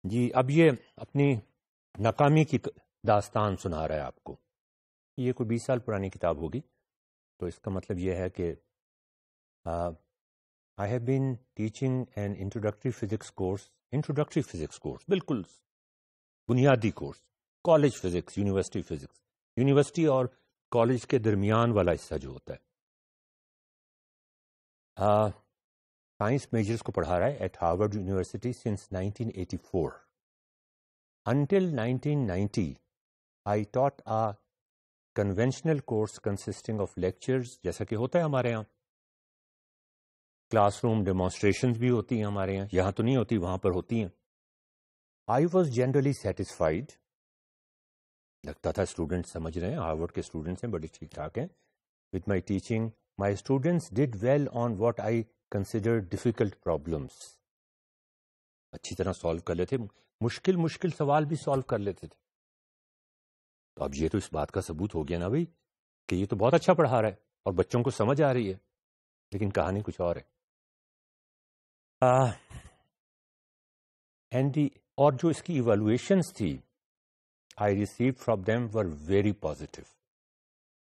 جی اب یہ اپنی ناکامی کی داستان سنا رہا ہے آپ کو. یہ کوئی 20 سال پرانی کتاب ہوگی. تو اس کا مطلب یہ ہے کہ I have been teaching N introductory physics course بالکل بنیادی course, college physics, university physics, university اور کالج کے درمیان والا حصہ جو ہوتا ہے. سائنس میجرس کو پڑھا رہا ہے at Harvard University since 1984. Until 1990, I taught a conventional course consisting of lectures, جیسا کہ ہوتا ہے ہمارے یہاں. کلاس روم ڈیمانسٹریشنز بھی ہوتی ہیں ہمارے یہاں, یہاں تو نہیں ہوتی, وہاں پر ہوتی ہیں. I was generally satisfied. لگتا تھا اسٹوڈنٹ سمجھ رہے ہیں, ہارورڈ کے اسٹوڈنٹس ہیں, بڑے ٹھیک ٹھاک ہیں. With my teaching, my students did well on what I considered difficult problems. اچھی طرح سالو کر لیتے, مشکل سوال بھی سالو کر لیتے تھے. تو اب یہ تو اس بات کا ثبوت ہو گیا نا بھائی کہ یہ تو بہت اچھا پڑھا رہا ہے اور بچوں کو سمجھ آ رہی ہے. لیکن کہانی کچھ اور ہے. اور جو اس کی ایویلویشنس تھی I receive from them were very positive.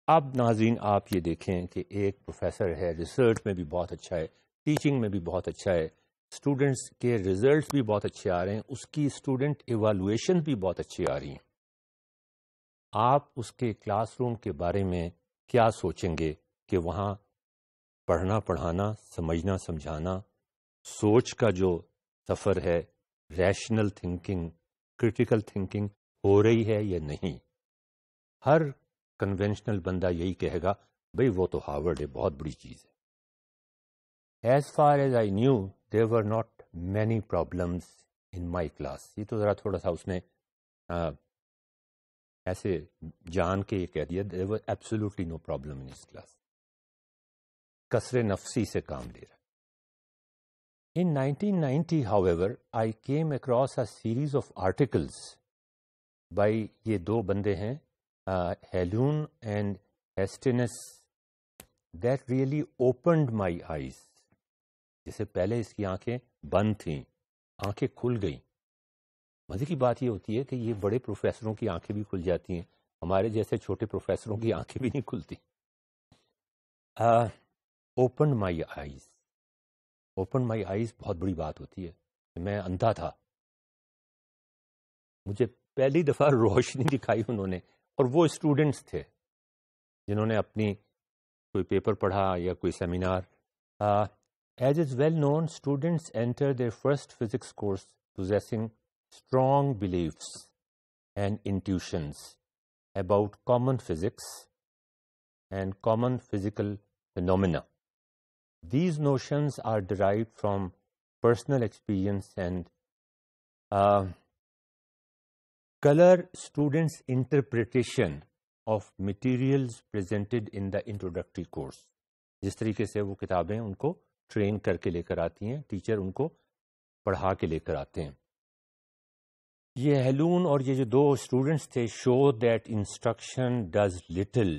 اب ناظرین آپ یہ دیکھیں کہ ایک پروفیسر ہے, ریسرچ میں بھی بہت اچھا ہے, ٹیچنگ میں بھی بہت اچھا ہے, اسٹوڈنٹس کے ریزلٹس بھی بہت اچھے آ رہے ہیں, اس کی اسٹوڈنٹ ایویلویشن بھی بہت اچھی آ رہی ہیں. آپ اس کے کلاس روم کے بارے میں کیا سوچیں گے کہ وہاں پڑھنا پڑھانا, سمجھنا سمجھانا, سوچ کا جو سفر ہے, ریشنل تھنکنگ, کریٹیکل تھنکنگ ہو رہی ہے یا نہیں؟ ہر کنونشنل بندہ یہی کہے گا بھئی وہ تو ہارورڈ ہے, بہت بڑی چیز ہے. As far as I knew there were not many problems in my class. یہ تو ذرا تھوڑا سا اس نے ایسے جان کے یہ کہہ دیا there was absolutely no problem in his class. کسر نفسی سے کام لے رہا. In 1990, however, I came across a series of articles by یہ دو بندے ہیں, ہیلون and ہیسٹینس, that really opened my eyes. جسے پہلے اس کی آنکھیں بند تھیں, آنکھیں کھل گئیں. مزے کی بات یہ ہوتی ہے کہ یہ بڑے پروفیسروں کی آنکھیں بھی کھل جاتی ہیں, ہمارے جیسے چھوٹے پروفیسروں کی آنکھیں بھی نہیں کھلتی. Open my eyes. Open my eyes بہت بڑی بات ہوتی ہے. میں اندھا تھا, مجھے پہلی دفعہ روشنی دکھائی انہوں نے, اور وہ اسٹوڈنٹس تھے جنہوں نے اپنی کوئی پیپر پڑھا یا کوئی seminar. As is well known, students enter their first physics course possessing strong beliefs and intuitions about common physics and common physical phenomena. These notions are derived from personal experience and color students' interpretation of materials presented in the introductory course. جس طریقے سے وہ کتابیں ان کو train کر کے لے کر آتی ہیں, ٹیچر ان کو پڑھا کے لے کر آتے ہیں. یہ ہیلون اور یہ جو دو اسٹوڈنٹس تھے show that instruction does little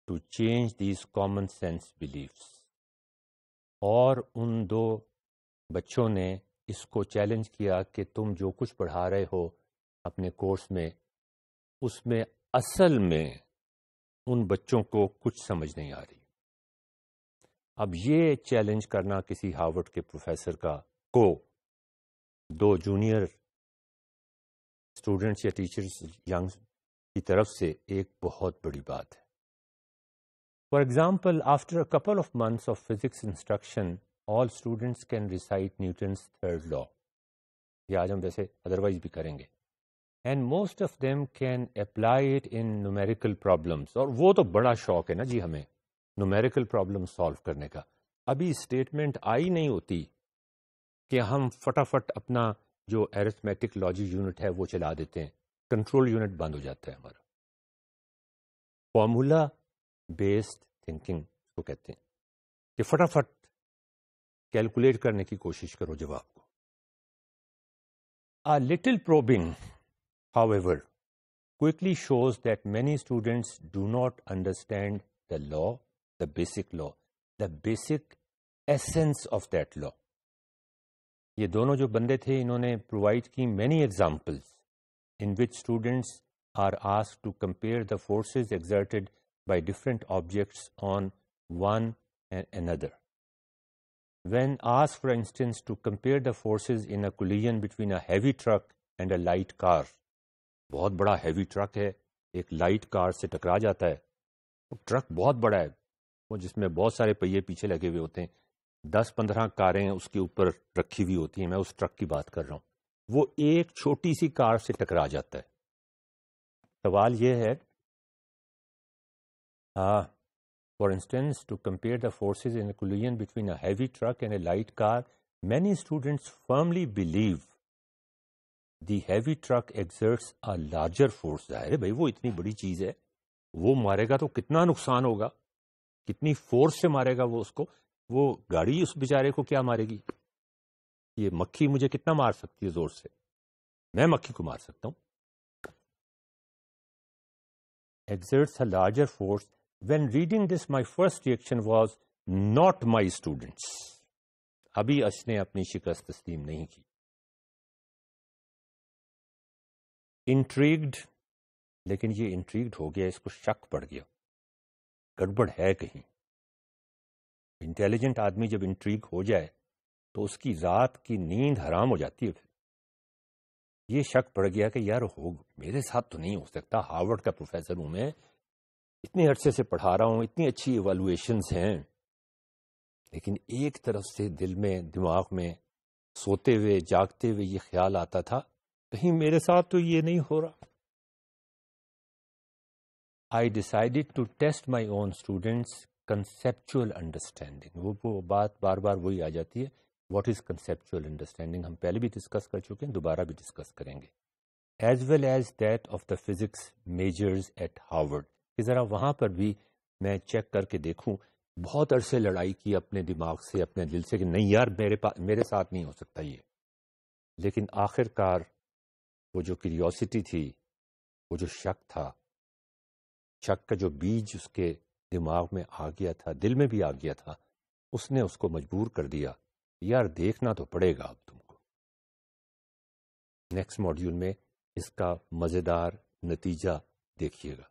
to change these common sense beliefs. اور ان دو بچوں نے اس کو چیلنج کیا کہ تم جو کچھ پڑھا رہے ہو اپنے کورس میں, اس میں اصل میں ان بچوں کو کچھ سمجھ نہیں آ رہی. اب یہ چیلنج کرنا کسی ہارورڈ کے پروفیسر کو دو جونیئر اسٹوڈنٹس یا ٹیچرس ینگ کی طرف سے ایک بہت بڑی بات ہے. For example, after a couple of months of physics instruction all students can recite Newton's third law. یہ آج ہم ویسے ادروائز بھی کریں گے. And most of them can apply it in numerical problems. اور وہ تو بڑا شوق ہے نا جی ہمیں نومیریکل پرابلم سالو کرنے کا. ابھی اسٹیٹمنٹ آئی نہیں ہوتی کہ ہم فٹافٹ اپنا جو ایرتھمیٹک لاجک یونٹ ہے وہ چلا دیتے ہیں, کنٹرول یونٹ بند ہو جاتا ہے ہمارا. فارمولا بیسڈ تھنکنگ کو کہتے ہیں کہ فٹافٹ کیلکولیٹ کرنے کی کوشش کرو جواب کو. A little probing, however, quickly shows that many students do not understand the law, the basic essence of that law. یہ دونوں جو بندے تھے انہوں نے پرووائڈ کی many examples in which students are asked to compare the forces exerted by different objects on one and another. When asked, for instance, to compare the forces in a collision between a heavy truck and a light car, بہت بڑا heavy truck ہے ایک light کار سے ٹکرا جاتا ہے. وہ truck بہت بڑا ہے وہ جس میں بہت سارے پہیے پیچھے لگے ہوئے ہوتے ہیں, 10-15 کاریں اس کے اوپر رکھی ہوئی ہوتی ہیں. میں اس ٹرک کی بات کر رہا ہوں. وہ ایک چھوٹی سی کار سے ٹکرا جاتا ہے. سوال یہ ہے for instance to compare the forces in collision between a heavy truck and a light car, many students firmly believe the heavy truck exerts a larger force. ظاہر ہے بھائی وہ اتنی بڑی چیز ہے, وہ مارے گا تو کتنا نقصان ہوگا, کتنی فورس سے مارے گا وہ اس کو. وہ گاڑی اس بیچارے کو کیا مارے گی, یہ مکھی مجھے کتنا مار سکتی ہے زور سے, میں مکھی کو مار سکتا ہوں. exerts a larger force. When reading this, my first reaction was not my students. ابھی اس نے اپنی شکست تسلیم نہیں کی. انٹریگڈ, لیکن یہ انٹریگڈ ہو گیا, اس کو شک پڑ گیا گڑبڑ ہے کہیں. انٹیلیجنٹ آدمی جب انٹریگ ہو جائے تو اس کی رات کی نیند حرام ہو جاتی ہے. پھر یہ شک پڑ گیا کہ یار میرے ساتھ تو نہیں ہو سکتا, ہارورڈ کا پروفیسر ہوں میں, اتنے عرصے سے پڑھا رہا ہوں, اتنی اچھی ایوالویشنز ہیں, لیکن ایک طرف سے دل میں دماغ میں سوتے ہوئے جاگتے ہوئے یہ خیال آتا تھا کہیں میرے ساتھ تو یہ نہیں ہو رہا. I decided to test my own students' conceptual understanding. وہ بات بار بار وہی آ جاتی ہے, واٹ از کنسیپچل انڈرسٹینڈنگ. ہم پہلے بھی ڈسکس کر چکے ہیں, دوبارہ بھی ڈسکس کریں گے. As well as that of the physics majors at Harvard, کہ ذرا وہاں پر بھی میں چیک کر کے دیکھوں. بہت عرصے لڑائی کی اپنے دماغ سے, اپنے دل سے کہ نہیں یار میرے ساتھ نہیں ہو سکتا یہ. لیکن آخر کار وہ جو کیوریوسٹی تھی, وہ جو شک تھا, شک کا جو بیج اس کے دماغ میں آ گیا تھا, دل میں بھی آ گیا تھا, اس نے اس کو مجبور کر دیا یار دیکھنا تو پڑے گا اب تم کو. نیکسٹ ماڈیول میں اس کا مزیدار نتیجہ دیکھیے گا.